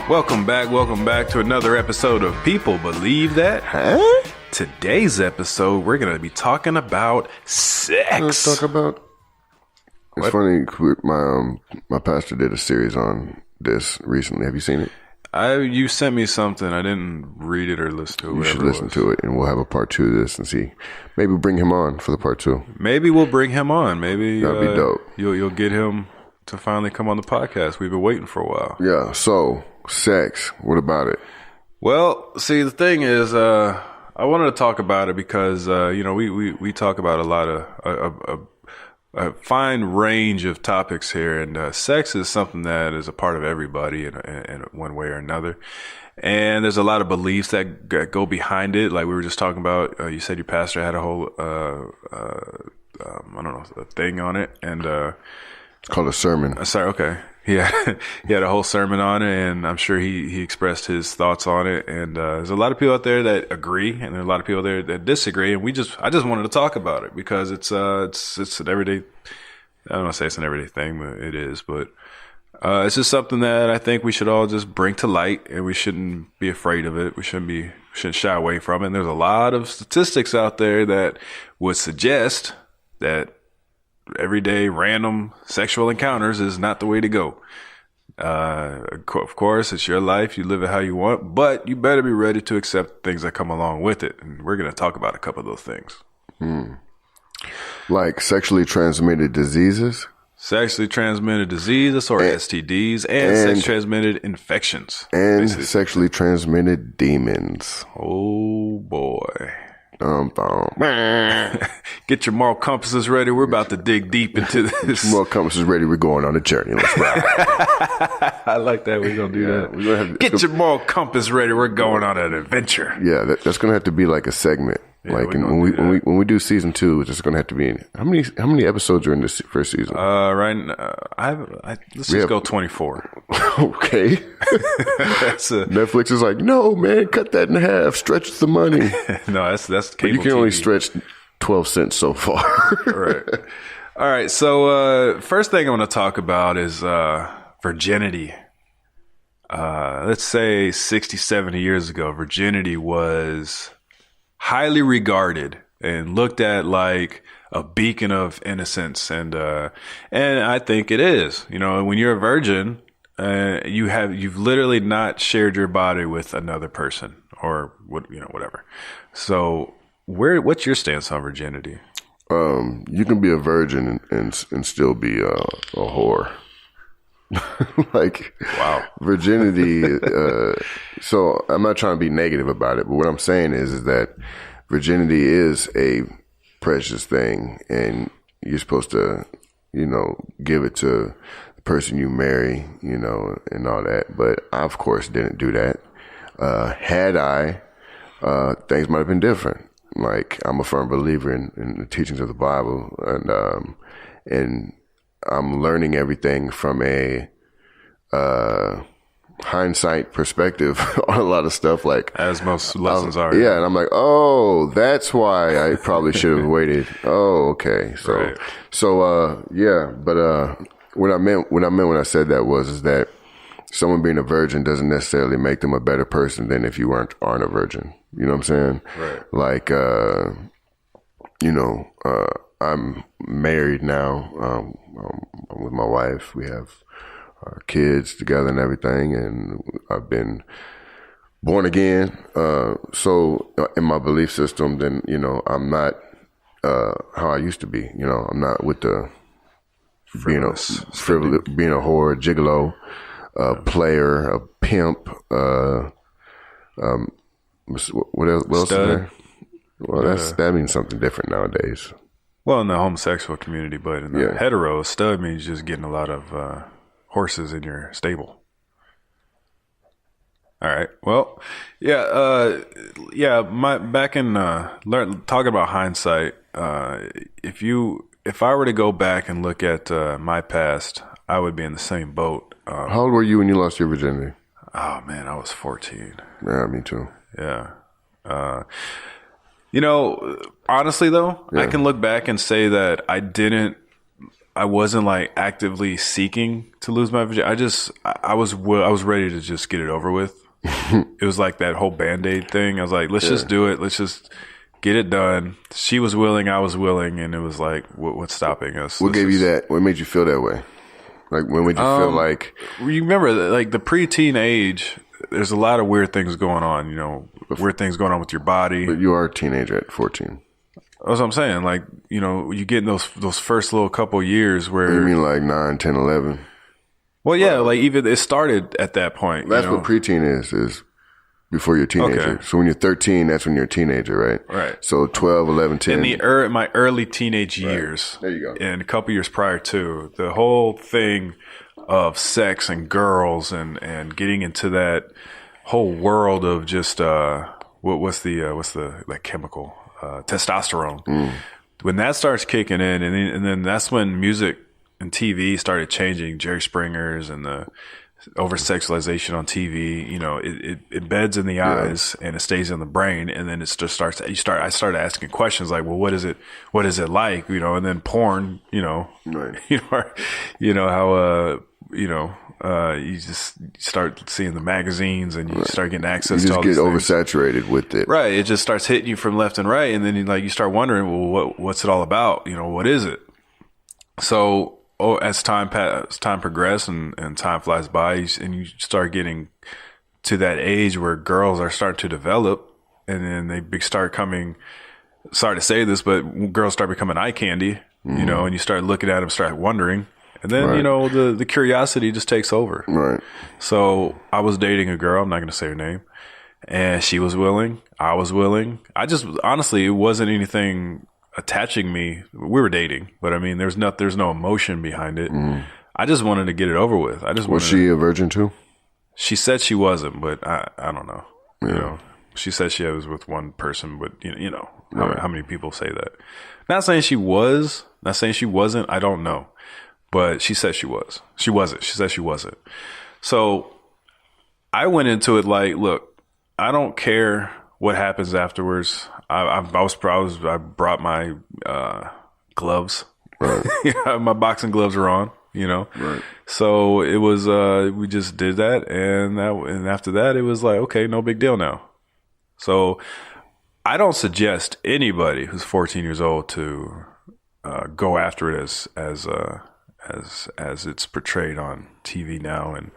Welcome back to another episode of People Believe That. Huh? Today's episode, we're going to be talking about sex. Let's talk about... It's What? funny, my pastor did a series on this recently. Have you seen it? You sent me something. I didn't read it or listen to it. You should listen to it, and we'll have a part 2 of this and see. Maybe bring him on for the part 2. Maybe we'll bring him on. Maybe that'd be dope. You'll get him to finally come on the podcast. We've been waiting for a while. Yeah, so, sex. What about it? Well, see, the thing is, I wanted to talk about it because, we talk about a lot of a fine range of topics here, and sex is something that is a part of everybody in one way or another. And there's a lot of beliefs that go behind it. Like we were just talking about, you said your pastor had a whole, a thing on it, and It's called a sermon. sorry, okay. Yeah, he had a whole sermon on it, and I'm sure he expressed his thoughts on it. And there's a lot of people out there that agree, and there's a lot of people there that disagree. And I just wanted to talk about it because it's an everyday. I don't want to say it's an everyday thing, but it is. But it's just something that I think we should all just bring to light, and we shouldn't be afraid of it. We shouldn't shy away from it. And there's a lot of statistics out there that would suggest that everyday random sexual encounters is not the way to go. Of course, it's your life. You live it how you want, but you better be ready to accept things that come along with it. And we're going to talk about a couple of those things. Like sexually transmitted diseases? Sexually transmitted diseases or STDs and sexually transmitted infections. And basically. sexually transmitted demons. Oh, boy. Thumb. Get your moral compasses ready. We're about to dig deep into this. More compass is ready. We're going on a journey. Let's ride. I like that. We're going to do that. We're gonna have, Get your moral compass ready. We're going on an adventure. Yeah, that's going to have to be like a segment. Yeah, like when we do season 2, it's just going to have to be. How many episodes are in this first season? Right now, let's just go 24. Okay. Netflix is like, no, man, cut that in half. Stretch the money. No, that's cable. But you can only TV. stretch 12 cents so far. Right. All right. So first thing I want to talk about is virginity. Let's say 60, 70 years ago, virginity was highly regarded and looked at like a beacon of innocence, and I think it is. You know, when you're a virgin, you've literally not shared your body with another person or whatever. So what's your stance on virginity? You can be a virgin and still be a whore. Like, Wow. virginity. So I'm not trying to be negative about it, but what I'm saying is that virginity is a precious thing, and you're supposed to, give it to the person you marry, and all that. But I, of course, didn't do that. Had I, things might have been different. Like, I'm a firm believer in the teachings of the Bible, and I'm learning everything from a hindsight perspective on a lot of stuff. Like, as most lessons are. Yeah, and I'm like, oh, that's why I probably should have waited. Oh, okay. So, right. Yeah. But what I meant when I said that is that someone being a virgin doesn't necessarily make them a better person than if you aren't a virgin. You know what I'm saying? Right. Like, I'm married now. I'm with my wife. We have our kids together and everything, and I've been born again. So in my belief system, then, I'm not how I used to be. I'm not with the being a whore, a gigolo, a player, a pimp, what else is there? Well, that means something different nowadays. Well, in the homosexual community, but in the hetero, stud means just getting a lot of horses in your stable. All right. Well, yeah. Back in talking about hindsight, if I were to go back and look at my past, I would be in the same boat. How old were you when you lost your virginity? Oh man, I was 14. Yeah, me too. Yeah. Honestly though, I can look back and say that I didn't I wasn't like actively seeking to lose my virginity. I was ready to just get it over with. It was like that whole Band-Aid thing. I was like, let's just do it. Let's just get it done. She was willing, I was willing, and it was like, what's stopping us? What gave you that? What made you feel that way? Like, when would you feel like? You remember, like the preteen age, there's a lot of weird things going on. You know, weird things going on with your body. But you are a teenager at 14. That's what I'm saying. Like, you know, you get in those first little couple years where. You mean like 9, 10, 11? Well, yeah, like even it started at that point. That's what preteen is before you're a teenager. Okay. So when you're 13, that's when you're a teenager, right? Right. So 12, 11, 10. In my early teenage years. There you go. And a couple years prior to, the whole thing of sex and girls and getting into that whole world of just what's the like chemical testosterone. When that starts kicking in, and then that's when music and TV started changing. Jerry Springer's and the over sexualization on TV, you know, it beds in the eyes and it stays in the brain, and then it just starts. I started asking questions like, well, what is it like, you know? And then porn, you know, right. you know how you just start seeing the magazines and you start getting access to all these things. You just get oversaturated with it. Right. It just starts hitting you from left and right. And then you start wondering, well, what's it all about? You know, what is it? So as time progresses and time flies by, and you start getting to that age where girls are starting to develop, and then they start coming, sorry to say this, but girls start becoming eye candy, you know, and you start looking at them, start wondering. And then, you know, the curiosity just takes over. Right. So I was dating a girl. I'm not going to say her name. And she was willing. I was willing. Honestly, it wasn't anything attaching me. We were dating. But, I mean, there's no emotion behind it. I just wanted to get it over with. Was she a virgin too? She said she wasn't, but I don't know. Yeah. You know, she said she was with one person, but, you know how many people say that. Not saying she was. Not saying she wasn't. I don't know. But she said she was. She wasn't. She said she wasn't. So I went into it like, look, I don't care what happens afterwards. I brought my gloves. Right. My boxing gloves were on, you know. Right. So it was we just did that, and after that it was like, okay, no big deal now. So I don't suggest anybody who's 14 years old to go after it as it's portrayed on TV now, and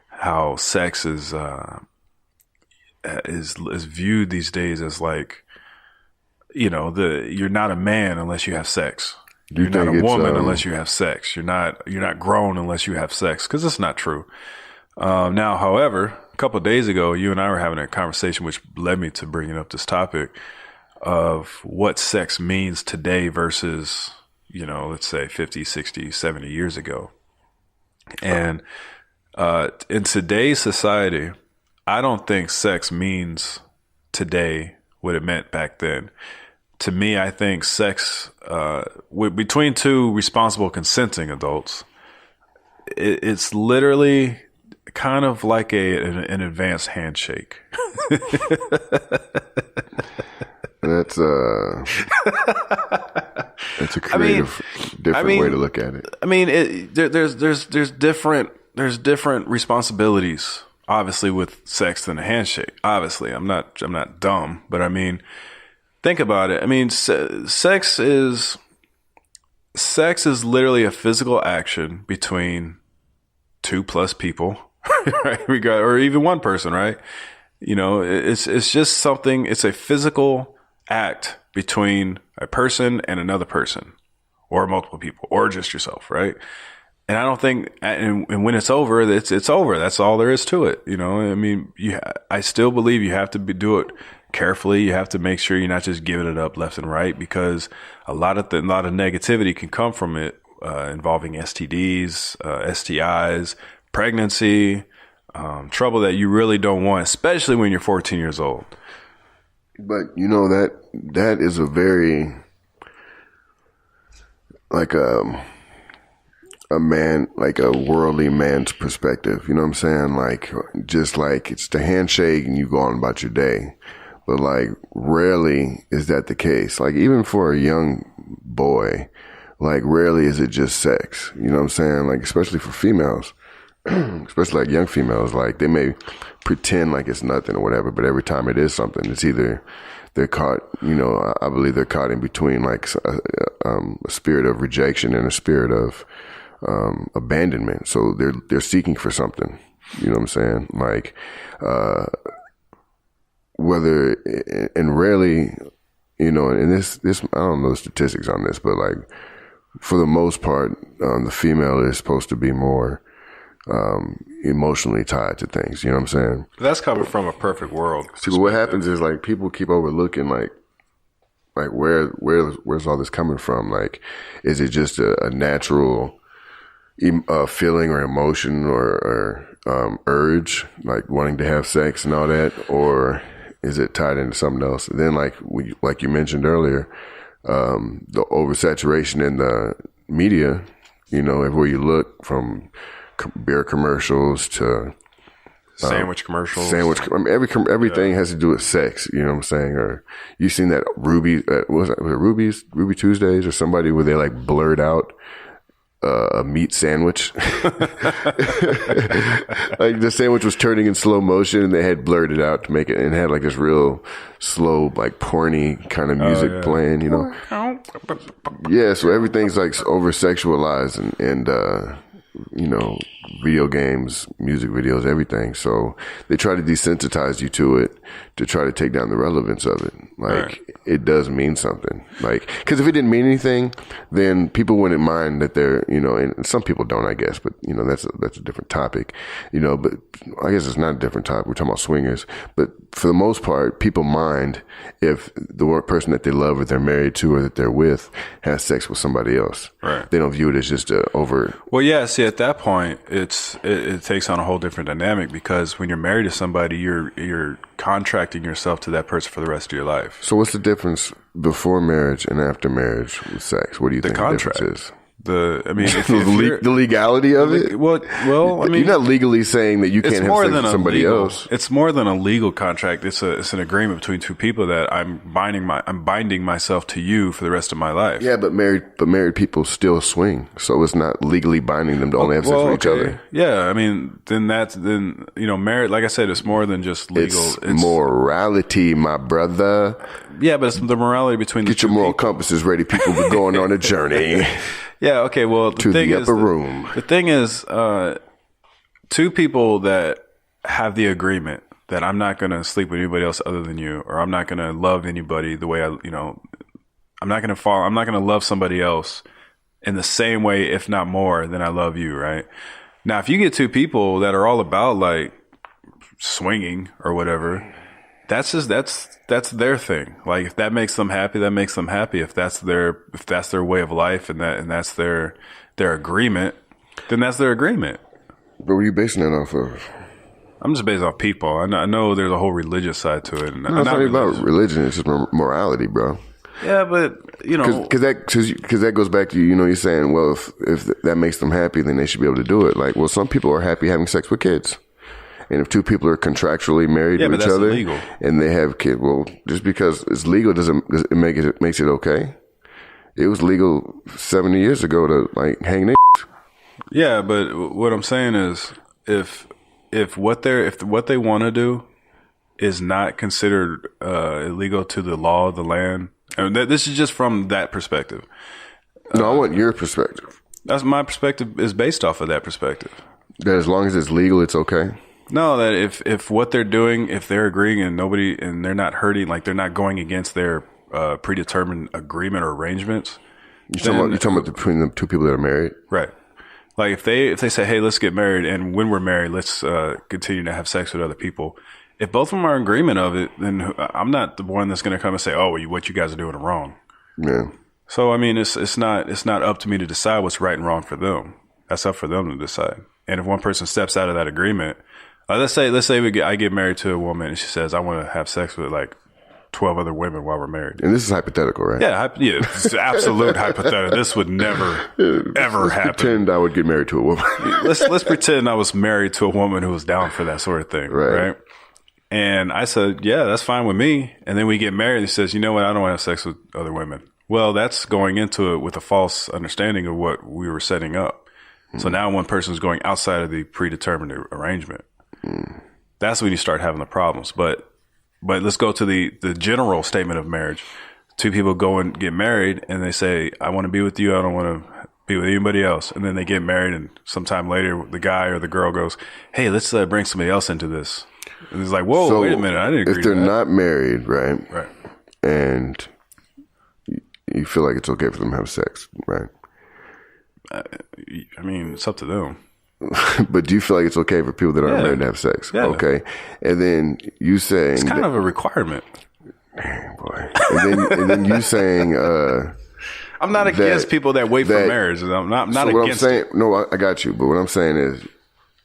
how sex is viewed these days as like, you know, you're not a man unless you have sex. You're not a woman unless you have sex. You're not grown unless you have sex, because it's not true. Now, however, a couple of days ago, you and I were having a conversation, which led me to bringing up this topic of what sex means today versus, you know, let's say 50, 60, 70 years ago. And in today's society, I don't think sex means today what it meant back then. To me, I think sex, between two responsible consenting adults, it's literally kind of like an advanced handshake. That's a creative, different way to look at it. I mean, there's different responsibilities, obviously, with sex than a handshake. Obviously, I'm not dumb, but I mean, think about it. I mean, sex is literally a physical action between 2+ people, right? Or even one person, right? You know, it's just something. It's a physical act between a person and another person, or multiple people, or just yourself, right? And I don't think, and when it's over, it's over. That's all there is to it. You know, I mean, I still believe you have to do it carefully. You have to make sure you're not just giving it up left and right, because a lot of negativity can come from it, involving STDs, STIs, pregnancy, trouble that you really don't want, especially when you're 14 years old. But you know, that is a very, like a man, like a worldly man's perspective. You know what I'm saying? Like, just like it's the handshake and you go on about your day. But like, rarely is that the case. Like, even for a young boy, like rarely is it just sex. You know what I'm saying? Like, especially for females, especially like young females, like they may pretend like it's nothing or whatever, but every time it is something, it's either they're caught, you know, I believe they're caught in between like a spirit of rejection and a spirit of abandonment. So they're seeking for something. You know what I'm saying? Like, whether, and rarely, you know, and this, I don't know the statistics on this, but like, for the most part, the female is supposed to be more, emotionally tied to things. You know what I'm saying? That's coming from a perfect world. See, but what happens is like people keep overlooking like where's all this coming from? Like, is it just a natural feeling or emotion or urge, like wanting to have sex and all that, or is it tied into something else? And then like you mentioned earlier, the oversaturation in the media, you know, everywhere you look, from beer commercials to sandwich commercials. I mean, everything has to do with sex. You know what I'm saying? Or you seen that Ruby? Was it Ruby Tuesdays or somebody where they like blurred out a meat sandwich? Like the sandwich was turning in slow motion, and they had blurred it out to make it, and had like this real slow, like porny kind of music playing. You know? Yeah. So everything's like over sexualized and you know, video games, music videos, everything. So they try to desensitize you to it to try to take down the relevance of it. Like, it does mean something. Like, because if it didn't mean anything, then people wouldn't mind that they're, you know, and some people don't, I guess, but, you know, that's a different topic, you know, but I guess it's not a different topic. We're talking about swingers. But for the most part, people mind if the person that they love or they're married to or that they're with has sex with somebody else. Right. They don't view it as just Well, yeah, see, at that point, it takes on a whole different dynamic, because when you're married to somebody, you're contracting yourself to that person for the rest of your life. So what's the difference before marriage and after marriage with sex? What do you think the difference is? The legality of it. Well, I mean, you're not legally saying that you can't have sex with somebody else. It's more than a legal contract. It's an agreement between two people that I'm binding myself to you for the rest of my life. Yeah, but married people still swing, so it's not legally binding them to only have sex with each other. Yeah, I mean, then you know, marriage. Like I said, it's more than just legal. It's morality, my brother. Yeah, but it's the morality between Get your moral compasses ready, people. We're going on a journey. Yeah, okay, well, to the upper room. The thing is, two people that have the agreement that I'm not going to sleep with anybody else other than you, or I'm not going to love anybody the way I'm not going to love somebody else in the same way, if not more, than I love you, right? Now, if you get two people that are all about like swinging or whatever, that's their thing. Like, if that makes them happy, that makes them happy. If that's their way of life and that's their agreement, then that's their agreement. But what are you basing that off of? I'm just based off people. I know there's a whole religious side to it. No, it's not about religion. It's just morality, bro. Yeah, but you know, because that goes back to, you know, you're saying, well, if that makes them happy, then they should be able to do it. Like, well, some people are happy having sex with kids. And if two people are contractually married to each other illegal. And they have kids, well, just because it's legal makes it okay. It was legal 70 years ago to like hang niggas. Yeah, but what I'm saying is, if what they want to do is not considered illegal to the law of the land, and this is just from that perspective. No, I want your perspective. That's my perspective is based off of that perspective. That as long as it's legal, it's okay. No, that if what they're doing, if they're agreeing and they're not hurting, like they're not going against their predetermined agreement or arrangements. You're talking about between the two people that are married, right? Like if they say, hey, let's get married, and when we're married, let's continue to have sex with other people. If both of them are in agreement of it, then I'm not the one that's going to come and say, oh, what you guys are doing are wrong. Yeah. So I mean, it's not up to me to decide what's right and wrong for them. That's up for them to decide. And if one person steps out of that agreement. Let's say I get married to a woman and she says, I want to have sex with like 12 other women while we're married. And this is hypothetical, right? Yeah, it's absolute hypothetical. This would never, ever happen. Pretend I would get married to a woman. let's pretend I was married to a woman who was down for that sort of thing, right? And I said, yeah, that's fine with me. And then we get married and he says, you know what? I don't want to have sex with other women. Well, that's going into it with a false understanding of what we were setting up. So now one person's going outside of the predetermined arrangement. That's when you start having the problems. But let's go to the general statement of marriage. Two people go and get married and they say, I want to be with you. I don't want to be with anybody else. And then they get married, and sometime later the guy or the girl goes, hey, let's bring somebody else into this. And it's like, whoa, So wait a minute. I didn't agree if they're to that. not married, right? Right. And you feel like it's okay for them to have sex, right? I mean, it's up to them. But do you feel like it's okay for people that aren't Yeah. married to have sex? Yeah. Okay. And then you saying It's kind of a requirement. boy. And then you saying I'm not against people that wait for marriage. I'm not so what against I'm saying, it. no, I got you. But what I'm saying is,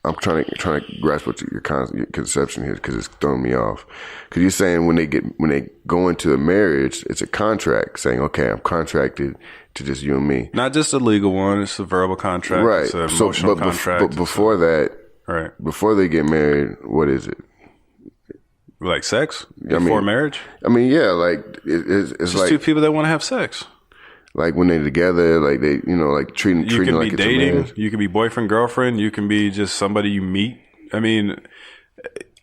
I'm trying to grasp what your conception here, because it's throwing me off. Because you're saying when they go into a marriage, it's a contract saying, okay, I'm contracted to just you and me. Not just a legal one; it's a verbal contract, Right. It's an emotional contract. But before that, right? before they get married, what is it? Like sex before marriage? I mean, yeah, like it's Just like two people that want to have sex. like when they're together, like they, like treating You can like be it's a dating. marriage. You can be boyfriend, girlfriend. You can be just somebody you meet. I mean,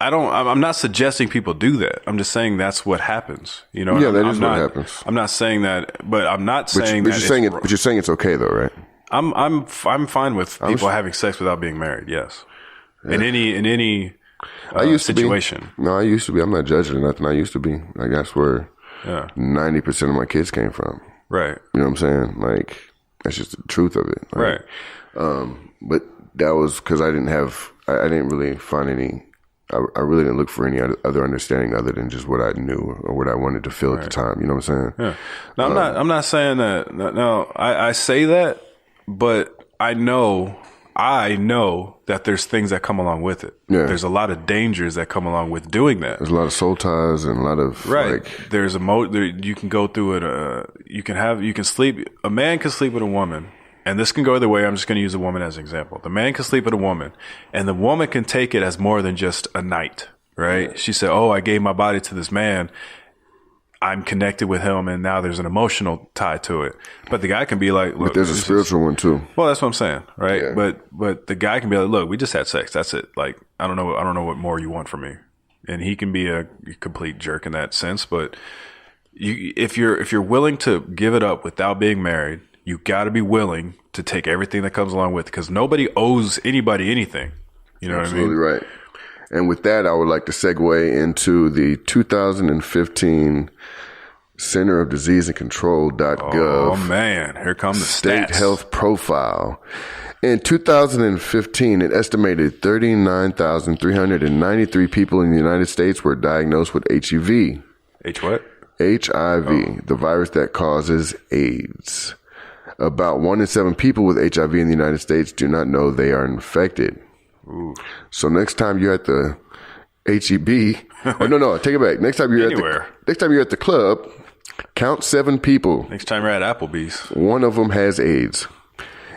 I'm not suggesting people do that. I'm just saying that's what happens. You know? Yeah, that I'm is not, what happens. I'm not saying that, but I'm not saying But that. you're saying it. But you're saying it's okay though, right? I'm fine with people having sex without being married. Yes, in any I used situation. to be. No, I used to be. I'm not judging or nothing. I used to be. Like that's where 90% of my kids came from. Right. You know what I'm saying? Like that's just the truth of it. Like, Right. But that was because I didn't really find any. I really didn't look for any other understanding other than just what I knew or what I wanted to feel at the time. You know what I'm saying? Yeah. No, I'm not saying that. No, I say that, but I know that there's things that come along with it. Yeah. There's a lot of dangers that come along with doing that. There's a lot of soul ties and a lot of Right. like, There's you can go through it. You can sleep. A man can sleep with a woman. And this can go either way. I'm just going to use a woman as an example. The man can sleep with a woman, and the woman can take it as more than just a night, right? Yeah. She said, oh, I gave my body to this man. I'm connected with him, and now there's an emotional tie to it. But the guy can be like, look. But there's a spiritual one too. Well, that's what I'm saying, right? Yeah. But the guy can be like, look, we just had sex. That's it. Like, I don't know what more you want from me. And he can be a complete jerk in that sense. But if you're willing to give it up without being married, you got to be willing to take everything that comes along with it, because nobody owes anybody anything. You know Absolutely what I mean? Right. And with that, I would like to segue into the 2015 Center of Disease and Control.gov. Oh man, here come the State stats. Health Profile. In 2015, it estimated 39,393 people in the United States were diagnosed with HIV. What? HIV, the virus that causes AIDS. About 1 in 7 people with HIV in the United States do not know they are infected. Ooh. So next time you're at the HEB, no, take it back. Next time you're at the club, count 7 people. Next time you're at Applebee's, one of them has AIDS.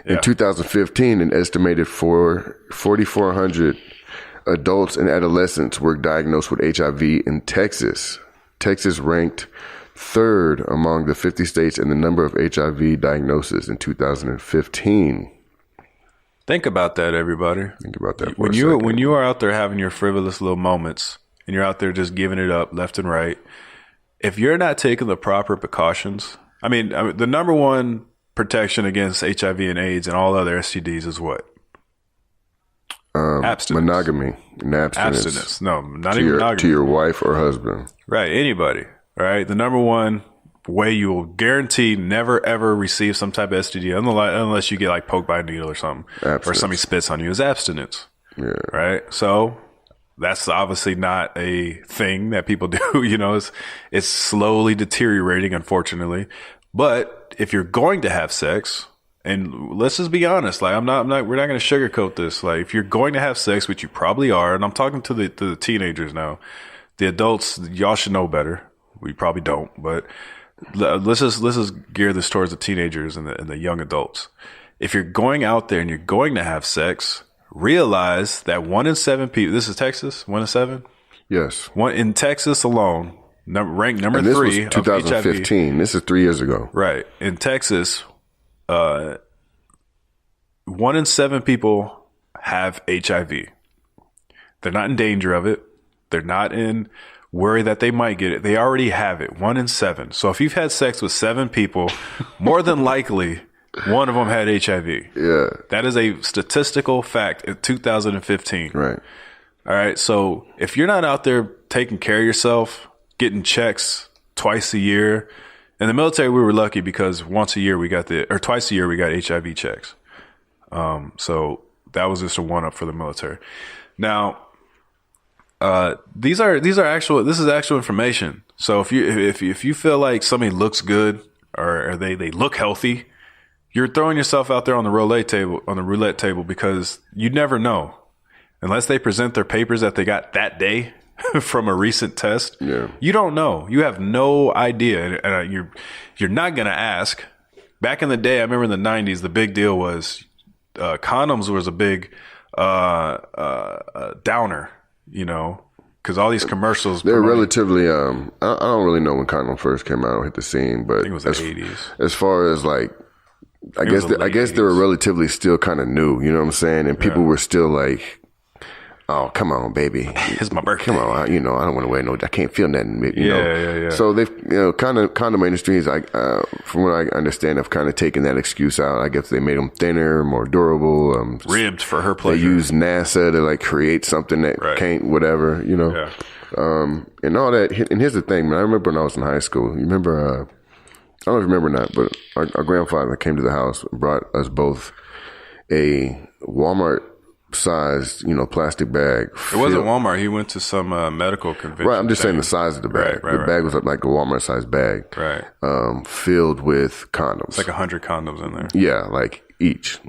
In 2015, an estimated 4,400 adults and adolescents were diagnosed with HIV in Texas. Texas ranked 3rd among the 50 states in the number of HIV diagnoses in 2015. Think about that, everybody. Think about that when you are out there having your frivolous little moments and you're out there just giving it up left and right, if you're not taking the proper precautions, I mean the number one protection against HIV and AIDS and all other STDs is what? Abstinence. Monogamy and abstinence. Abstinence. No, not even monogamy. To your wife or husband. Right. Anybody. Right. The number one way you will guarantee never ever receive some type of STD unless you get like poked by a needle or something, abstinence. Or somebody spits on you, is abstinence. Yeah. Right. So that's obviously not a thing that people do. You know, it's slowly deteriorating, unfortunately. But if you're going to have sex, and let's just be honest, like we're not going to sugarcoat this. Like if you're going to have sex, which you probably are, and I'm talking to the teenagers now, the adults, y'all should know better. We probably don't, but let's just gear this towards the teenagers and the young adults. If you're going out there and you're going to have sex, realize that 1 in 7 people, this is Texas, 1 in 7? Yes. In Texas alone, ranked number and this 3 was 2015. of HIV. This is 3 years ago. Right. In Texas, 1 in 7 people have HIV. They're not in danger of it. They're not in worry that they might get it. They already have it. 1 in 7. So if you've had sex with 7 people, more than likely one of them had HIV. Yeah. That is a statistical fact in 2015. Right. All right. So if you're not out there taking care of yourself, getting checks twice a year, in the military, we were lucky because twice a year we got HIV checks. So that was just a one-up for the military. Now, this is actual information. So if you feel like somebody looks good or they look healthy, you're throwing yourself out there on the roulette table because you never know unless they present their papers that they got that day from a recent test. Yeah. You don't know. You have no idea. And you're not going to ask. Back in the day, I remember in the 90s, the big deal was condoms was a big downer, because all these commercials. They're relatively, I don't really know when condom first came out, hit the scene, but I think it was the 80s. As far as like, I guess they were relatively still kind of new, you know what I'm saying? And people were still like, oh, come on, baby. It's my birthday. Come on, I don't want to wear I can't feel nothing, you know? Yeah. So they've, condom industries, from what I understand, have kind of taken that excuse out. I guess they made them thinner, more durable. Ribbed for her pleasure. They use NASA to like create something that can't, whatever, Yeah. And all that. And here's the thing, man. I remember when I was in high school, you remember, I don't know if you remember or not, but our grandfather came to the house and brought us both a Walmart sized, plastic bag. It wasn't Walmart. He went to some medical convention. Right. I'm just saying the size of the bag. Right, the bag was like a Walmart sized bag. Right. Filled with condoms. It's like 100 condoms in there. Yeah. Like each.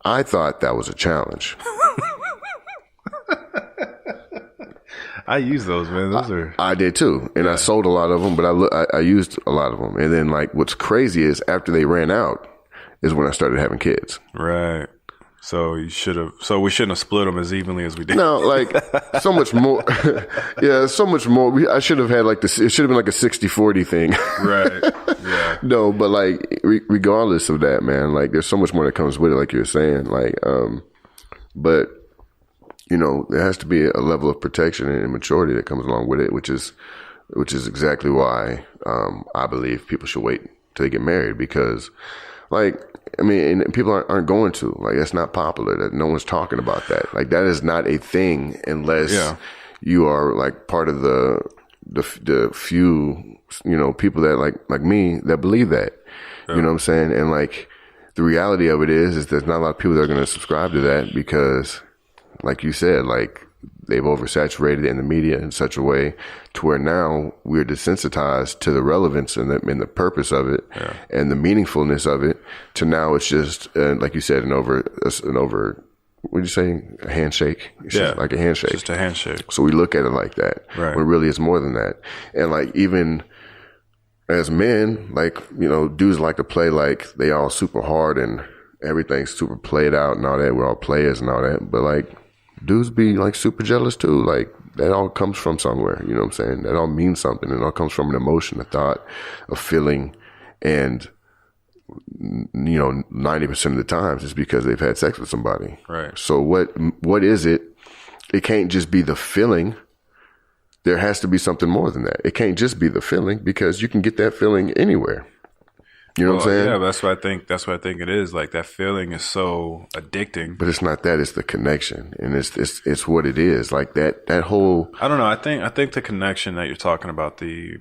I thought that was a challenge. I use those, man. Those are. I did too, and I sold a lot of them, but I used a lot of them. And then, like, what's crazy is after they ran out, is when I started having kids. Right. So we shouldn't have split them as evenly as we did. No, like so much more. Yeah, so much more. I should have had like this. It should have been like a 60-40 thing. Right. Yeah. No, but like regardless of that, man, like there's so much more that comes with it. Like you're saying, like, but. There has to be a level of protection and maturity that comes along with it, which is exactly why I believe people should wait till they get married because, like, I mean, and people aren't going to. Like, that's not popular. That no one's talking about that. Like, that is not a thing unless you are like part of the few people that like me that believe that. Yeah. You know what I'm saying? And like the reality of it is there's not a lot of people that are going to subscribe to that because. Like you said, like they've oversaturated it in the media in such a way to where now we're desensitized to the relevance and the purpose of it and the meaningfulness of it to now it's just, like you said, an over, what did you say? A handshake? It's just like a handshake. Just a handshake. So we look at it like that. Right. When really it's more than that. And like even as men, like, dudes like to play like they all super hard and everything's super played out and all that. We're all players and all that. But like, dudes be like super jealous too. Like that all comes from somewhere. You know what I'm saying? That all means something. It all comes from an emotion, a thought, a feeling. And, 90% of the times it's because they've had sex with somebody. Right. So what is it? It can't just be the feeling. There has to be something more than that. It can't just be the feeling because you can get that feeling anywhere. You know what I'm saying? Yeah, that's what I think it is. Like that feeling is so addicting. But it's not that, it's the connection. And it's what it is. Like that whole I don't know. I think the connection that you're talking about, the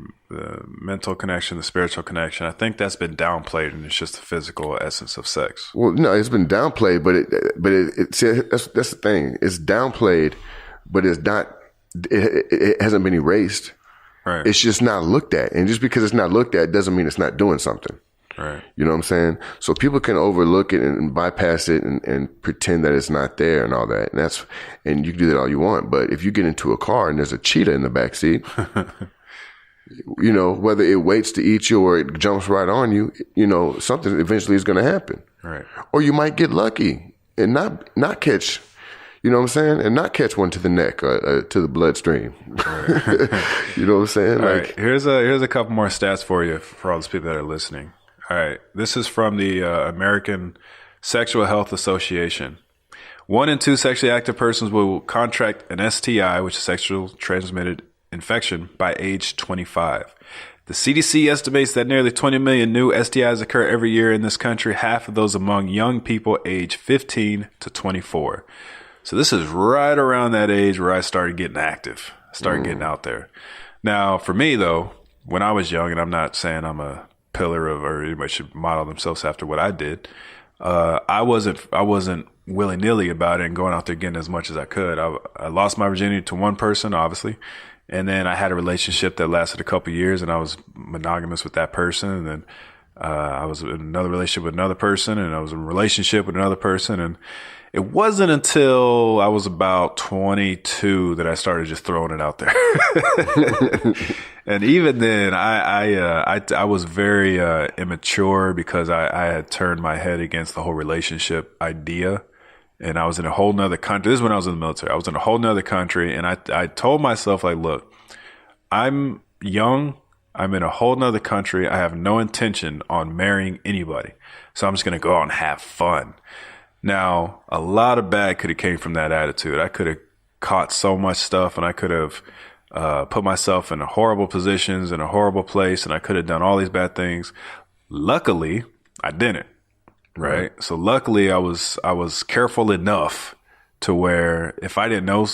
mental connection, the spiritual connection, I think that's been downplayed and it's just the physical essence of sex. Well, no, it's been downplayed, but see, that's the thing. It's downplayed, but it's not it hasn't been erased. Right. It's just not looked at. And just because it's not looked at doesn't mean it's not doing something. Right. You know what I'm saying? So people can overlook it and bypass it and pretend that it's not there and all that. And you can do that all you want. But if you get into a car and there's a cheetah in the back seat, whether it waits to eat you or it jumps right on you, something eventually is going to happen. Right. Or you might get lucky and not catch, You know what I'm saying? And not catch one to the neck or to the bloodstream. You know what I'm saying? All right. Here's a couple more stats for you for all those people that are listening. All right. This is from the American Sexual Health Association. 1 in 2 sexually active persons will contract an STI, which is sexual transmitted infection, by age 25. The CDC estimates that nearly 20 million new STIs occur every year in this country, half of those among young people age 15 to 24. So this is right around that age where I started getting active, started getting out there. Now, for me, though, when I was young, and I'm not saying I'm a pillar of, or anybody should model themselves after what I did, I wasn't willy-nilly about it and going out there getting as much as I could. I lost my virginity to one person, obviously. And then I had a relationship that lasted a couple of years, and I was monogamous with that person. And then I was in another relationship with another person, and I was in a relationship with another person. And it wasn't until I was about 22 that I started just throwing it out there. And even then, I was very immature because I had turned my head against the whole relationship idea. And I was in a whole nother country. This is when I was in the military. I was in a whole nother country. And I told myself, like, look, I'm young. I'm in a whole nother country. I have no intention on marrying anybody. So I'm just going to go out and have fun. Now, a lot of bad could have came from that attitude. I could have caught so much stuff, and I could have put myself in horrible positions, in a horrible place, and I could have done all these bad things. Luckily, I didn't. Right. So luckily I was careful enough to where if I didn't know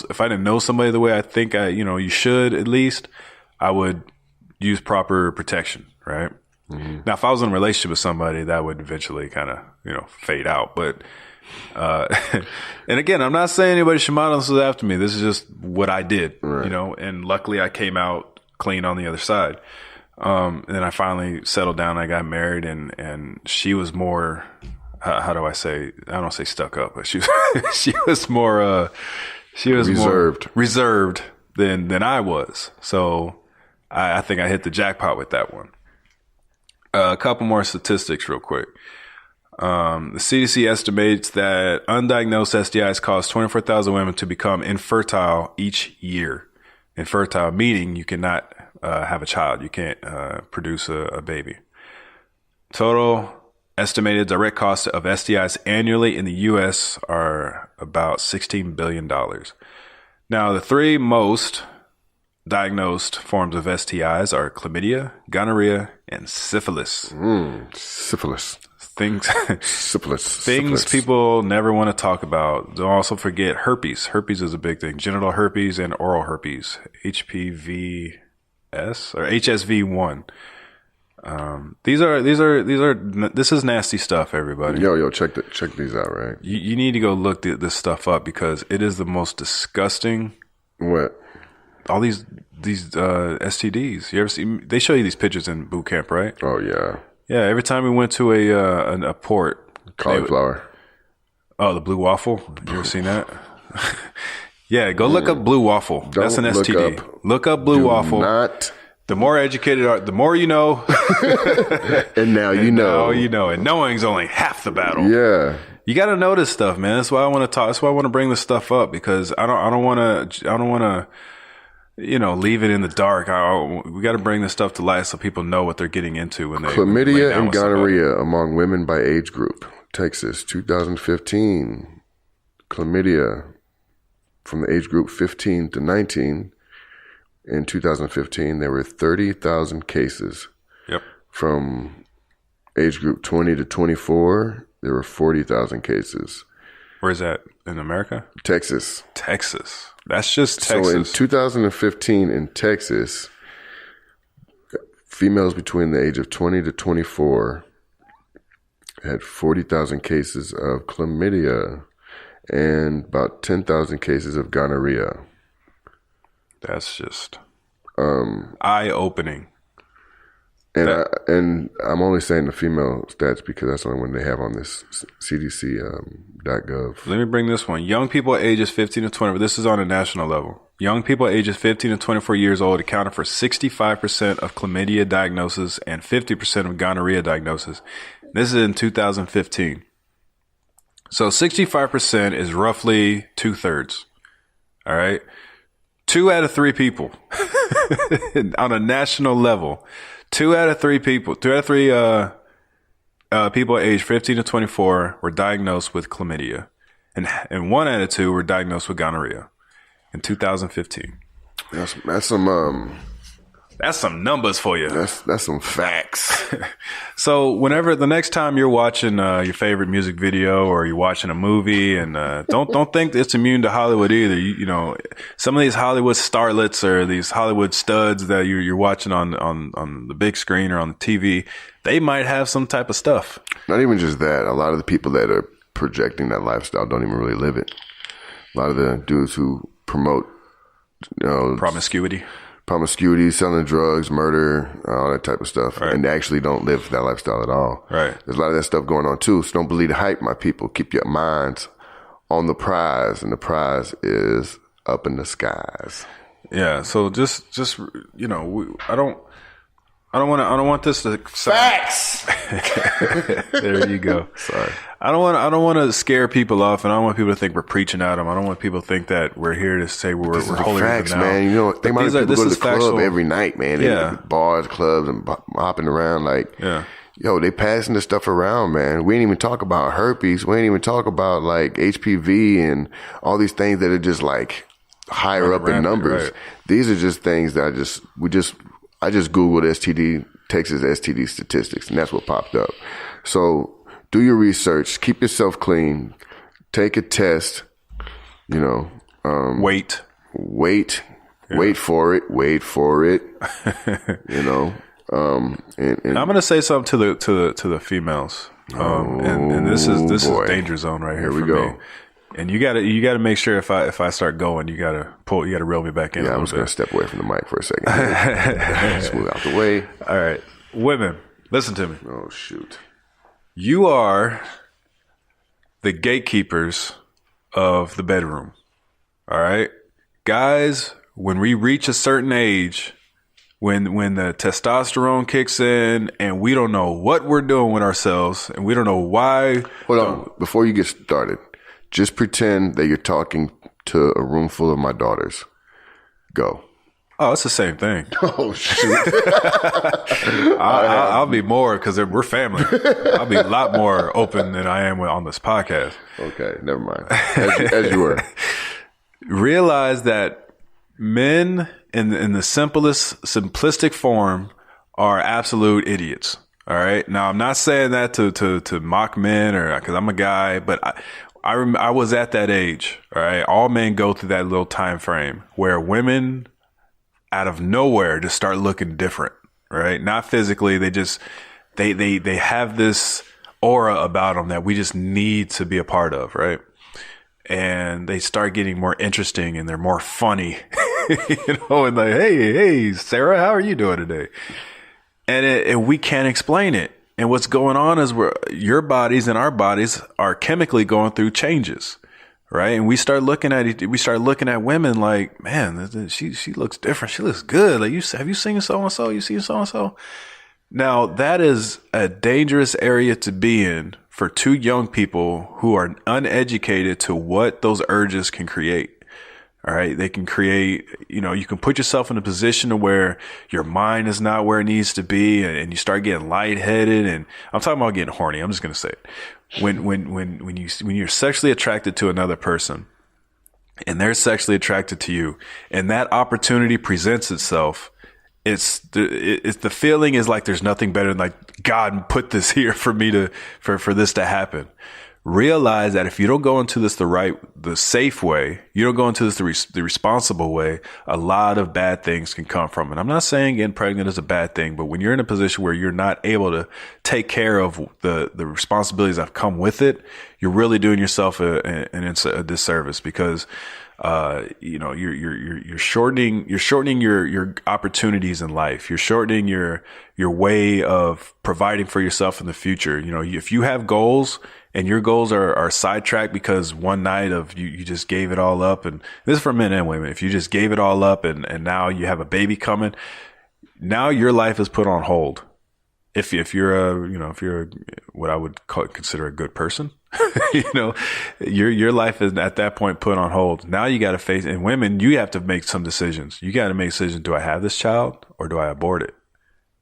somebody the way I think you should, at least, I would use proper protection. Right. Mm-hmm. Now, if I was in a relationship with somebody, that would eventually kind of, fade out. But, and again, I'm not saying anybody should model this after me. This is just what I did, right. And luckily I came out clean on the other side. And then I finally settled down. I got married, and she was more, how do I say? I don't say stuck up, but she was more reserved than I was. So I think I hit the jackpot with that one. A couple more statistics, real quick. The CDC estimates that undiagnosed STIs cause 24,000 women to become infertile each year. Infertile meaning you cannot have a child. You can't produce a baby. Total estimated direct costs of STIs annually in the U.S. are about $16 billion. Now, the 3 most diagnosed forms of STIs are chlamydia, gonorrhea, and syphilis. Syphilis. Things people never want to talk about. Don't also forget herpes. Herpes is a big thing. Genital herpes and oral herpes. HPV or HSV1. This is nasty stuff, everybody. Yo, check these out, right? You need to go look this stuff up because it is the most disgusting. What? All these STDs. You ever see? They show you these pictures in boot camp, right? Oh yeah. Yeah. Every time we went to a port, cauliflower. The blue waffle. You ever seen that? Yeah, go look up blue waffle. That's an STD. Look up blue waffle. The more educated the more you know. And now you know. Now you know. And knowing's only half the battle. Yeah. You got to know this stuff, man. That's why I want to talk. That's why I want to bring this stuff up because I don't want to leave it in the dark. We got to bring this stuff to light so people know what they're getting into when they chlamydia and gonorrhea among women by age group. Texas, 2015. Chlamydia from the age group 15 to 19. In 2015, there were 30,000 cases. Yep. From age group 20 to 24, there were 40,000 cases. Where is that? In America? Texas. That's just Texas. So in 2015 in Texas, females between the age of 20 to 24 had 40,000 cases of chlamydia and about 10,000 cases of gonorrhea. That's just eye-opening. And I'm only saying the female stats because that's the only one they have on this CDC.gov. Let me bring this one. Young people ages 15 to 20. This is on a national level. Young people ages 15 to 24 years old accounted for 65% of chlamydia diagnosis and 50% of gonorrhea diagnosis. This is in 2015. So 65% is roughly 2/3. All right. 2 out of 3 people on a national level, 2 out of 3 people, 2 out of 3 people aged 15 to 24 were diagnosed with chlamydia, and 1 out of 2 were diagnosed with gonorrhea in 2015. That's some numbers for you. That's some facts. So whenever the next time you're watching your favorite music video or you're watching a movie, and don't think it's immune to Hollywood either. You know, some of these Hollywood starlets or these Hollywood studs that you're watching on the big screen or on the TV, they might have some type of stuff. Not even just that. A lot of the people that are projecting that lifestyle don't even really live it. A lot of the dudes who promote, Promiscuity, selling drugs, murder, all that type of stuff. Right. And they actually don't live that lifestyle at all. Right. There's a lot of that stuff going on too. So don't believe the hype, my people. Keep your minds on the prize, and the prize is up in the skies. Yeah. So just I don't want this to facts. There you go. Sorry. I don't want to scare people off, and I don't want people to think we're preaching at them. I don't want people to think that we're here to say we're holier facts, than thou. Man. You know, think about people go to the club every night, man. Yeah. Bars, clubs, and hopping around like, yo, they passing this stuff around, man. We ain't even talk about herpes. We ain't even talk about like HPV and all these things that are just like higher up in numbers. Right. These are just things that I just Googled Texas STD statistics, and that's what popped up. So do your research, keep yourself clean, take a test, wait for it, and I'm going to say something to the females. And this is danger zone right here for me. And you gotta make sure if I start going, you gotta reel me back in. Yeah, I'm just gonna step away from the mic for a second. Smooth out the way. All right, women, listen to me. Oh shoot, you are the gatekeepers of the bedroom. All right, guys, when we reach a certain age, when the testosterone kicks in, and we don't know what we're doing with ourselves, and we don't know why. Hold on, before you get started. Just pretend that you're talking to a room full of my daughters. Go. Oh, it's the same thing. Oh, shoot. I'll be more because we're family. I'll be a lot more open than I am on this podcast. Okay, never mind. As you were. Realize that men in the simplistic form are absolute idiots. All right. Now, I'm not saying that to mock men or because I'm a guy, but I was at that age, all right? All men go through that little time frame where women out of nowhere just start looking different, right? Not physically. They have this aura about them that we just need to be a part of, right? And they start getting more interesting and they're more funny, and like, hey, Sarah, how are you doing today? And we can't explain it. And what's going on is your bodies and our bodies are chemically going through changes, right? And we start looking at women like, man, she looks different. She looks good. Like, have you seen so and so? You seen so and so? Now that is a dangerous area to be in for 2 young people who are uneducated to what those urges can create. All right. They can create, you can put yourself in a position to where your mind is not where it needs to be, and you start getting lightheaded. And I'm talking about getting horny. I'm just going to say it. When you're sexually attracted to another person and they're sexually attracted to you and that opportunity presents itself, it's the feeling is like there's nothing better than like God put this here for me for this to happen. Realize that if you don't go into this the safe way, you don't go into this the responsible way, a lot of bad things can come from it. I'm not saying getting pregnant is a bad thing, but when you're in a position where you're not able to take care of the responsibilities that come with it, you're really doing yourself a disservice because you're shortening your opportunities in life. You're shortening your way of providing for yourself in the future. If you have goals and your goals are sidetracked because one night of you just gave it all up, and this is for men and women. If you just gave it all up and now you have a baby coming, now your life is put on hold. If you're what I would consider a good person, You know, your life is at that point put on hold. Now you got to face, and women, you have to make some decisions. You got to make a decision. Do I have this child or do I abort it?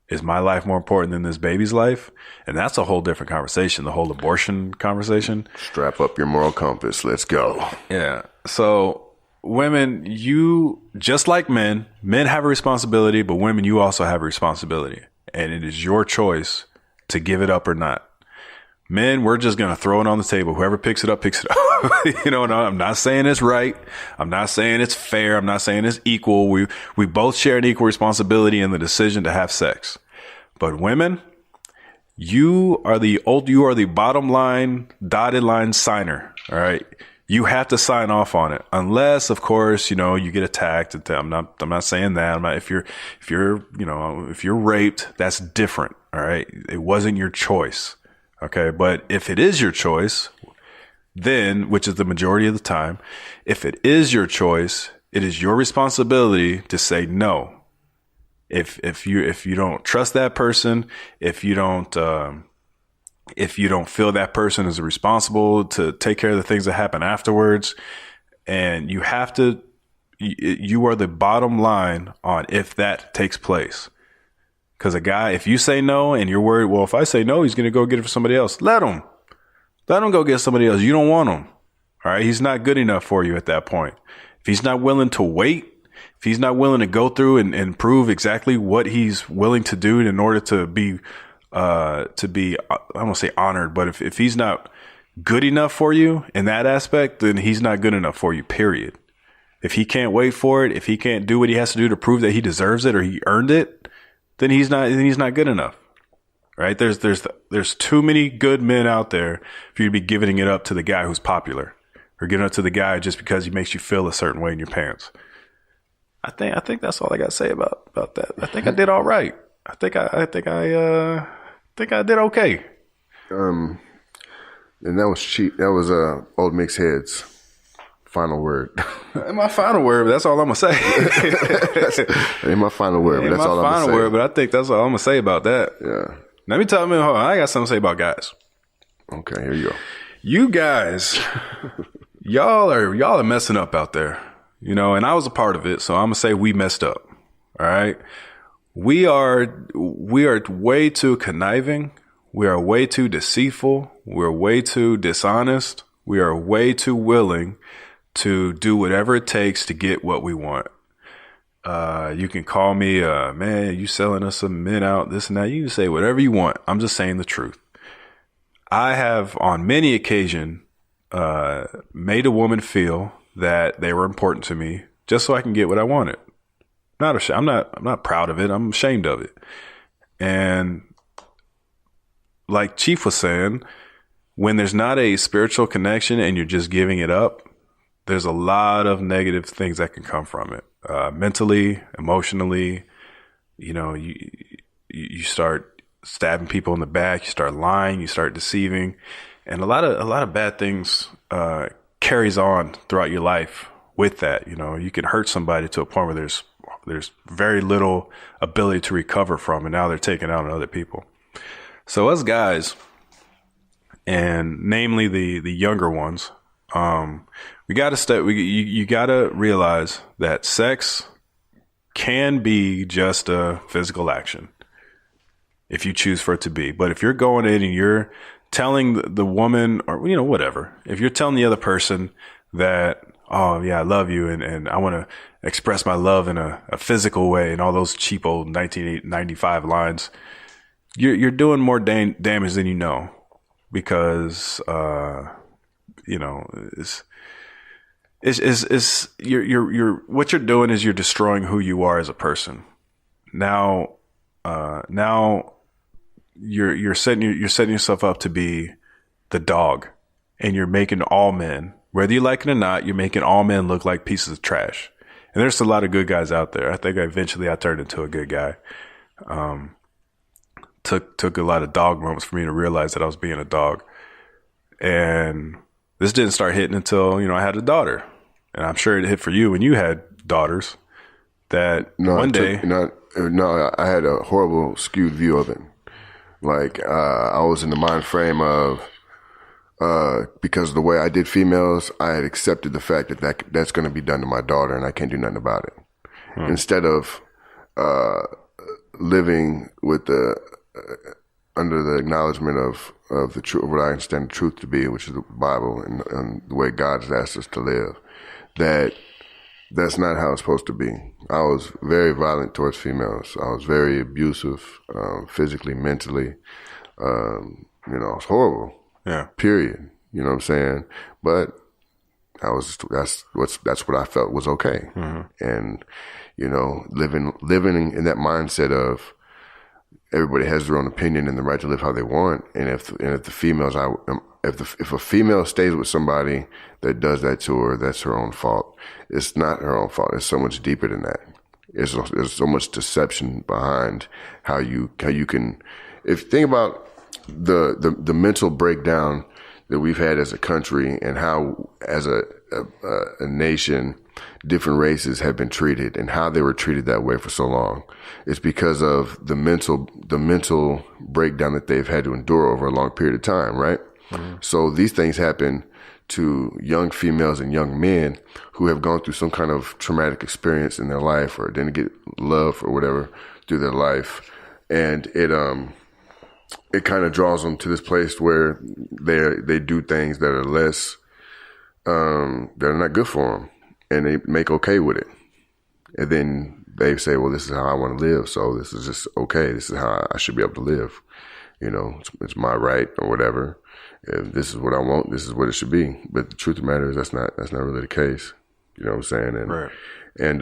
Is my life more important than this baby's life? And that's a whole different conversation, the whole abortion conversation. Strap up your moral compass. Let's go. Yeah. So women, you, just like men have a responsibility, but women, you also have a responsibility. And it is your choice to give it up or not. Men, we're just going to throw it on the table. Whoever picks it up, picks it up. You know, no, I'm not saying it's right. I'm not saying it's fair. I'm not saying it's equal. We both share an equal responsibility in the decision to have sex. But women, you are the bottom line, dotted line signer. All right. You have to sign off on it, unless, of course, you know, you get attacked. I'm not saying that. If you're raped, that's different. All right. It wasn't your choice. Okay. But if it is your choice, then, which is the majority of the time, if it is your choice, it is your responsibility to say no. If you don't trust that person, if you don't feel that person is responsible to take care of the things that happen afterwards, and you are the bottom line on if that takes place. Because a guy, if you say no and you're worried, well, if I say no, he's going to go get it for somebody else. Let him go get somebody else. You don't want him. All right. He's not good enough for you at that point. If he's not willing to wait, if he's not willing to go through and prove exactly what he's willing to do in order to be, I don't want to say honored, but if he's not good enough for you in that aspect, then he's not good enough for you, period. If he can't wait for it, if he can't do what he has to do to prove that he deserves it or he earned it, then he's not good enough. Right? There's too many good men out there for you to be giving it up to the guy who's popular, or giving it up to the guy just because he makes you feel a certain way in your pants. I think that's all I got to say about that. I think I did all right. I think I did okay. And that was cheap. That was Old Mixed Heads' final word. My final word, but that's all I'm gonna say. Ain't my final word, but that's all I'm gonna say. My final word, but I think that's all I'm gonna say about that. Yeah. Let me tell you, I got something to say about guys. Okay, here you go. You guys, y'all are messing up out there. You know, and I was a part of it, so I'm gonna say we messed up. All right. We are way too conniving. We are way too deceitful. We're way too dishonest. We are way too willing to do whatever it takes to get what we want. You can call me, man, you selling us some men out, this and that. You can say whatever you want. I'm just saying the truth. I have on many occasions made a woman feel that they were important to me just so I can get what I wanted. I'm not proud of it. I'm ashamed of it. And like Chief was saying, when there's not a spiritual connection and you're just giving it up, there's a lot of negative things that can come from it. Mentally, emotionally, you know, you start stabbing people in the back, you start lying, you start deceiving, and a lot of bad things carries on throughout your life with that. You know, you can hurt somebody to a point where there's very little ability to recover from, and now they're taking out on other people. So us guys, and namely the younger ones, we got to you got to realize that sex can be just a physical action if you choose for it to be. But if you're going in and you're telling the woman, or, you know, whatever, if you're telling the other person that, oh yeah, I love you, and I want to express my love in a physical way, and all those cheap old 1995 lines, you're doing more damage than you know, because you know, you're what you're doing is you're destroying who you are as a person. Now you're setting yourself up to be the dog, and you're making all men, whether you like it or not, you're making all men look like pieces of trash. And there's a lot of good guys out there. I think eventually I turned into a good guy. Took a lot of dog moments for me to realize that I was being a dog. And this didn't start hitting until, you know, I had a daughter. And I'm sure it hit for you when you had daughters, that one day. No, I had a horrible skewed view of it. Like, I was in the mind frame of because of the way I did females, I had accepted the fact that's going to be done to my daughter, and I can't do nothing about it. Instead of living with the under the acknowledgement of the truth, what I understand the truth to be, which is the Bible and the way God has asked us to live, that's not how it's supposed to be. I was very violent towards females. I was very abusive, physically, mentally. You know, it's horrible. Yeah. Period. You know what I'm saying? But that's what I felt was okay. And, you know, living in that mindset of everybody has their own opinion and the right to live how they want. And if the females, if a female stays with somebody that does that to her, that's her own fault. It's not her own fault. It's so much deeper than that. There's so much deception behind how you can, if you think about the mental breakdown that we've had as a country and how as a nation different races have been treated and how they were treated that way for so long. It's because of the mental breakdown that they've had to endure over a long period of time, right? So these things happen to young females and young men who have gone through some kind of traumatic experience in their life or didn't get love or whatever through their life. And it kind of draws them to this place where they do things that are less, that are not good for them, and they make okay with it. And then they say, well, this is how I want to live, so this is just okay. This is how I should be able to live. You know, it's my right or whatever. If this is what I want, this is what it should be. But the truth of the matter is that's not really the case. You know what I'm saying? And right. And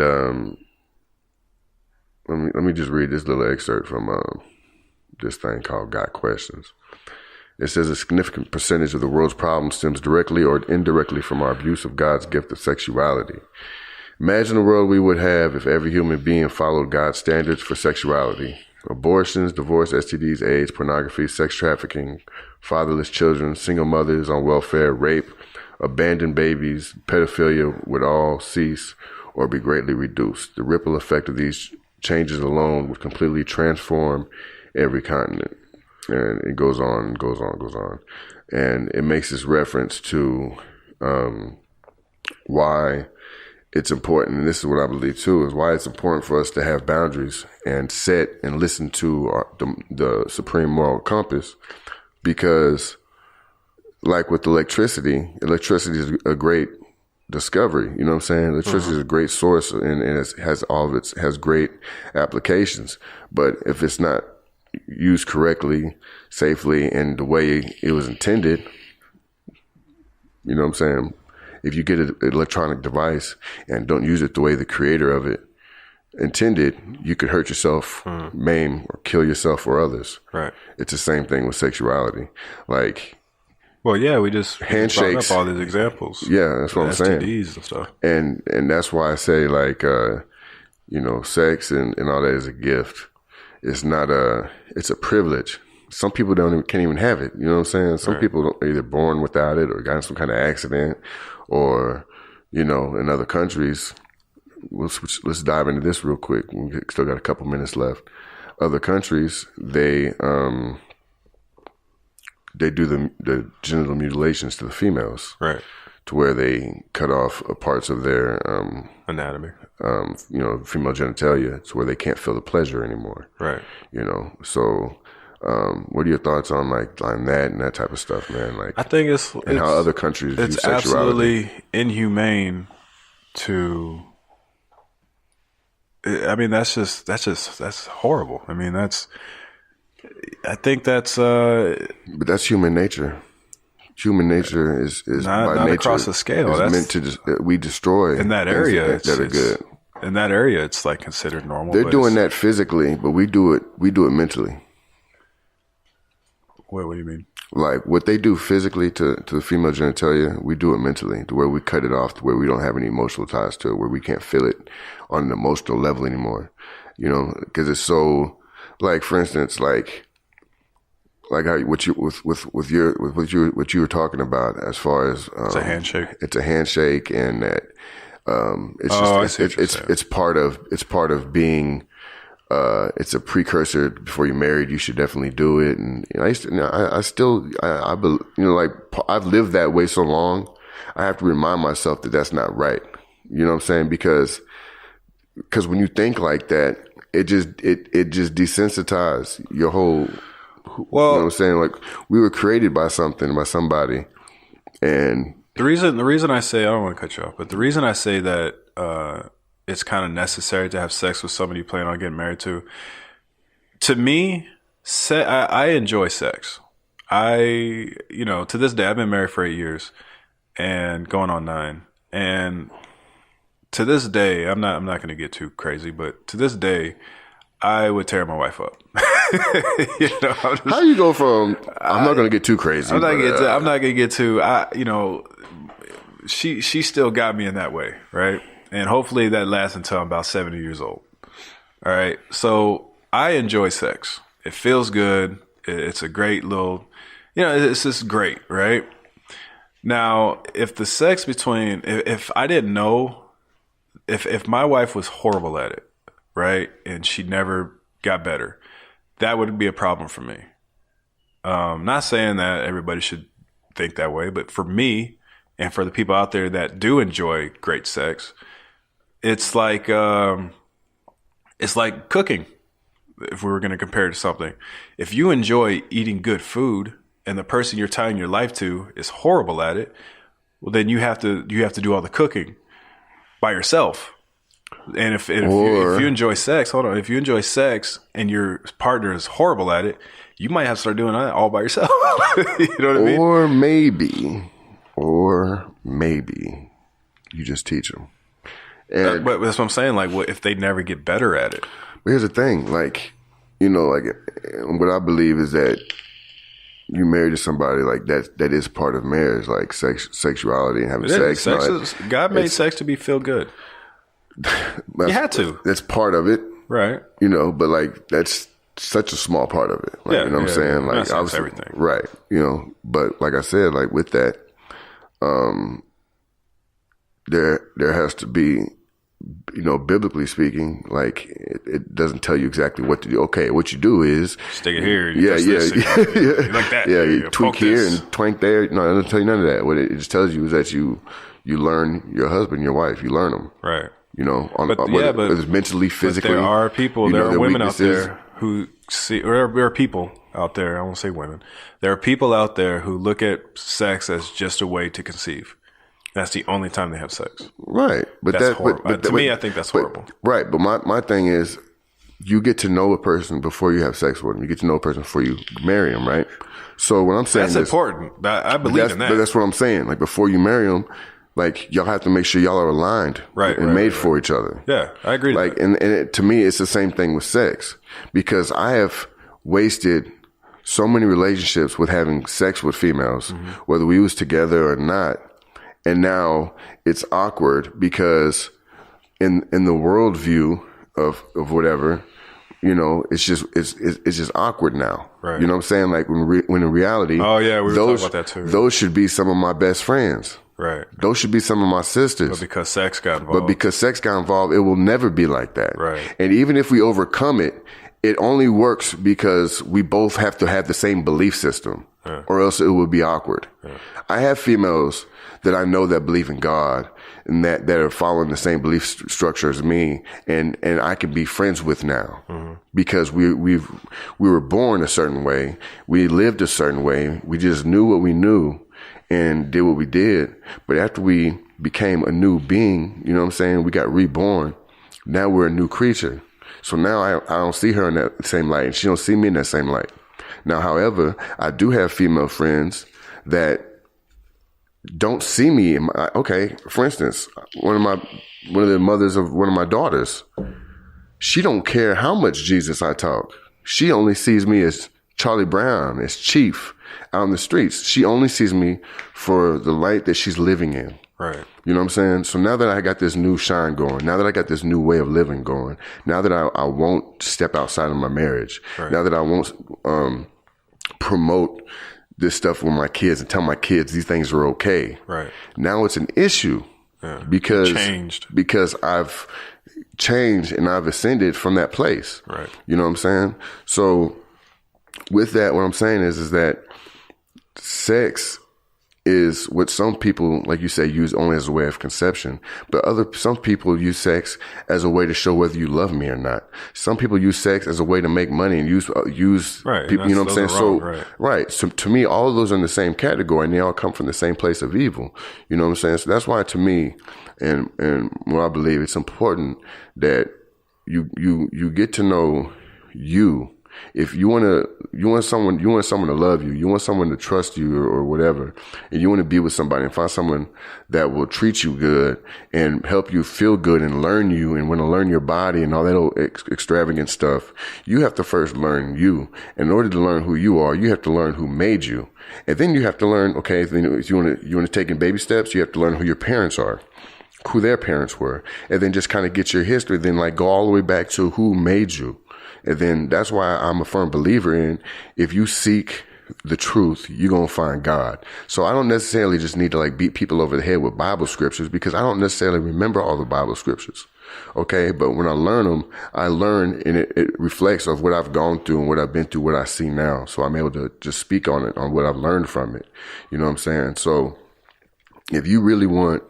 let me just read this little excerpt from this thing called Got Questions. It says a significant percentage of the world's problems stems directly or indirectly from our abuse of God's gift of sexuality. Imagine the world we would have if every human being followed God's standards for sexuality. Abortions, divorce, STDs, AIDS, pornography, sex trafficking, fatherless children, single mothers on welfare, rape, abandoned babies, pedophilia would all cease or be greatly reduced. The ripple effect of these changes alone would completely transform every continent. And it goes on, goes on, goes on. And it makes this reference to why it's important, and this is what I believe too, is why it's important for us to have boundaries and set and listen to the supreme moral compass. Because like with electricity is a great discovery. You know what I'm saying? Electricity is a great source and it has great applications. But if it's not used correctly, safely, and the way it was intended, you know what I'm saying? If you get an electronic device and don't use it the way the creator of it intended, you could hurt yourself, maim, or kill yourself or others. Right. It's the same thing with sexuality. Like, well, yeah, we just handshakes, brought up all these examples. Yeah, that's what I'm saying. STDs and stuff. And that's why I say, like, you know, sex and all that is a gift. It's not it's a privilege. Some people can't even have it. You know what I'm saying? Some people are either born without it or got in some kind of accident, or, you know, in other countries. Let's dive into this real quick. We still got a couple minutes left. Other countries, they do the genital mutilations to the females, right? To where they cut off parts of their anatomy, you know, female genitalia, to where they can't feel the pleasure anymore, right? You know, so what are your thoughts on that and that type of stuff, man? Like, I think it's how other countries view sexuality. It's absolutely inhumane to. I mean, that's horrible. I mean, I think that's. But that's human nature. Human nature is not by nature across the scale. That's meant to we destroy in that area that are good. In that area, it's like considered normal. They're doing that physically, but we do it mentally. What do you mean? Like what they do physically to the female genitalia, we do it mentally, to where we cut it off, to where we don't have any emotional ties to it, where we can't feel it on an emotional level anymore. You know, because it's so, like, for instance, like how what you were talking about as far as it's a handshake. It's a handshake, and that it's part of being it's a precursor before you're married. You should definitely do it. And I like I've lived that way so long. I have to remind myself that that's not right. You know what I'm saying? Because when you think like that, it just desensitizes your whole. Well, you know what I'm saying? Like, we were created by somebody, and the reason I say, I don't want to cut you off, but the reason I say that it's kind of necessary to have sex with somebody you plan on getting married to me, I enjoy sex. To this day, I've been married for 8 years and going on 9. And to this day, I'm not going to get too crazy, but to this day, I would tear my wife up. How you go from I'm not going to get too crazy. I'm not going to get too. She still got me in that way, right? And hopefully that lasts until I'm about 70 years old. All right. So I enjoy sex. It feels good. It's a great little, it's just great, right? Now, if the sex if I didn't know, if my wife was horrible at it, right, and she never got better, that would be a problem for me. Not saying that everybody should think that way, but for me and for the people out there that do enjoy great sex, it's like cooking. If we were going to compare it to something, if you enjoy eating good food and the person you're tying your life to is horrible at it, well, then you have to do all the cooking by yourself. And if you enjoy sex, if you enjoy sex and your partner is horrible at it, you might have to start doing that all by yourself. You know what I mean? Or maybe you just teach them. But that's what I'm saying. Like, what if they never get better at it? But here's the thing, what I believe is that you married to somebody like that is part of marriage, like sexuality and having sex. God made sex to be feel good. You had to. That's part of it, right? But like that's such a small part of it. Like, you know what I'm saying? Like, obviously, everything, right? But like I said, like with that, there has to be. Biblically speaking, like it doesn't tell you exactly what to do. Okay, what you do is stick it here. Yeah. Like that. Yeah, you tweak here and twank there. No, it doesn't tell you none of that. What it just tells you is that you learn your husband, your wife. You learn them. Right. Whether it's mentally, physically. But there are people. There are women out there who see, or there are people out there. I won't say women. There are people out there who look at sex as just a way to conceive. That's the only time they have sex. Right. But that's horrible. To me, I think that's horrible. Right. But my thing is, you get to know a person before you have sex with them. You get to know a person before you marry them, right? So what I'm saying is... That's important. I believe in that. But that's what I'm saying. Like, before you marry them, like, y'all have to make sure y'all are aligned. And made for each other. Yeah, I agree. Like, and to me, it's the same thing with sex. Because I have wasted so many relationships with having sex with females, whether we was together or not. And now it's awkward because in the worldview of whatever, it's just awkward now. Right. You know what I'm saying? Like when in reality, we were talking about that too. Those should be some of my best friends. Right. Those should be some of my sisters. But because sex got involved. It will never be like that. Right. And even if we overcome it, it only works because we both have to have the same belief system. Yeah. Or else it would be awkward. Yeah. I have females that I know that believe in God and that are following the same belief structure as me, and I can be friends with now because we were born a certain way, we lived a certain way, we just knew what we knew and did what we did. But after we became a new being, you know what I'm saying, we got reborn. Now we're a new creature. So now I don't see her in that same light, and she don't see me in that same light. Now, however, I do have female friends that don't see me in my, for instance, one of the mothers of one of my daughters, she don't care how much Jesus I talk. She only sees me as Charlie Brown, as Chief out in the streets. She only sees me for the light that she's living in. Right. You know what I'm saying? So now that I got this new shine going, now that I got this new way of living going, now that I won't step outside of my marriage, now that I won't promote this stuff with my kids and tell my kids these things are okay. Right. Now it's an issue because changed. Because I've changed and I've ascended from that place. Right. You know what I'm saying? So with that, what I'm saying is that sex is what some people, like you say, use only as a way of conception, but some people use sex as a way to show whether you love me or not. Some people use sex as a way to make money and use right, people, you know what I'm saying? Wrong, right. So to me, all of those are in the same category and they all come from the same place of evil. You know what I'm saying? So that's why to me, and what I believe, it's important that you get to know you. If you want someone to love you, you want someone to trust you or whatever, and you want to be with somebody and find someone that will treat you good and help you feel good and learn you and want to learn your body and all that old extravagant stuff, you have to first learn you. In order to learn who you are, you have to learn who made you. And then you have to learn, okay, if you want to take in baby steps, you have to learn who your parents are, who their parents were, and then just kind of get your history, then like go all the way back to who made you. And then that's why I'm a firm believer in, if you seek the truth, you're going to find God. So I don't necessarily just need to like beat people over the head with Bible scriptures because I don't necessarily remember all the Bible scriptures. Okay. But when I learn them, I learn and it reflects of what I've gone through and what I've been through, what I see now. So I'm able to just speak on it, on what I've learned from it. You know what I'm saying? So if you really want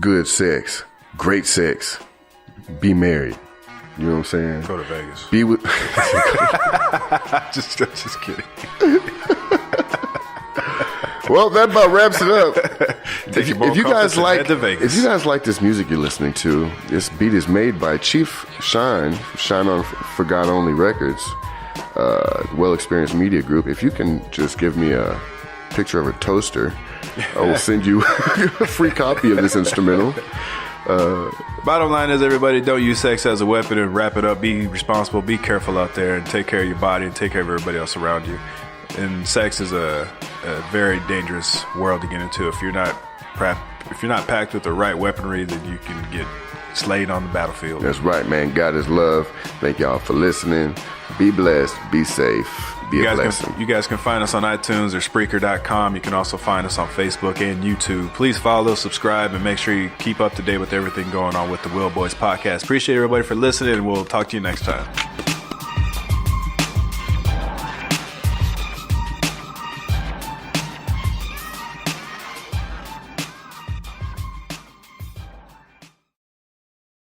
good sex, great sex, be married. You know what I'm saying? Go to Vegas. Be with. just kidding. Well, that about wraps it up. If you guys like this music you're listening to, this beat is made by Chief Shine on For God Only Records, Well Experienced Media Group. If you can just give me a picture of a toaster, I will send you a free copy of this instrumental. Bottom line is, everybody, don't use sex as a weapon, and wrap it up. Be responsible, be careful out there, and take care of your body and take care of everybody else around you. And sex is a very dangerous world to get into. If you're not packed with the right weaponry, then you can get slayed on the battlefield. That's right, man. God is love. Thank y'all for listening. Be blessed. Be safe. Be a blessing. You guys can find us on iTunes or Spreaker.com. You can also find us on Facebook and YouTube. Please follow, subscribe, and make sure you keep up to date with everything going on with the Will Boys podcast. Appreciate everybody for listening, and we'll talk to you next time.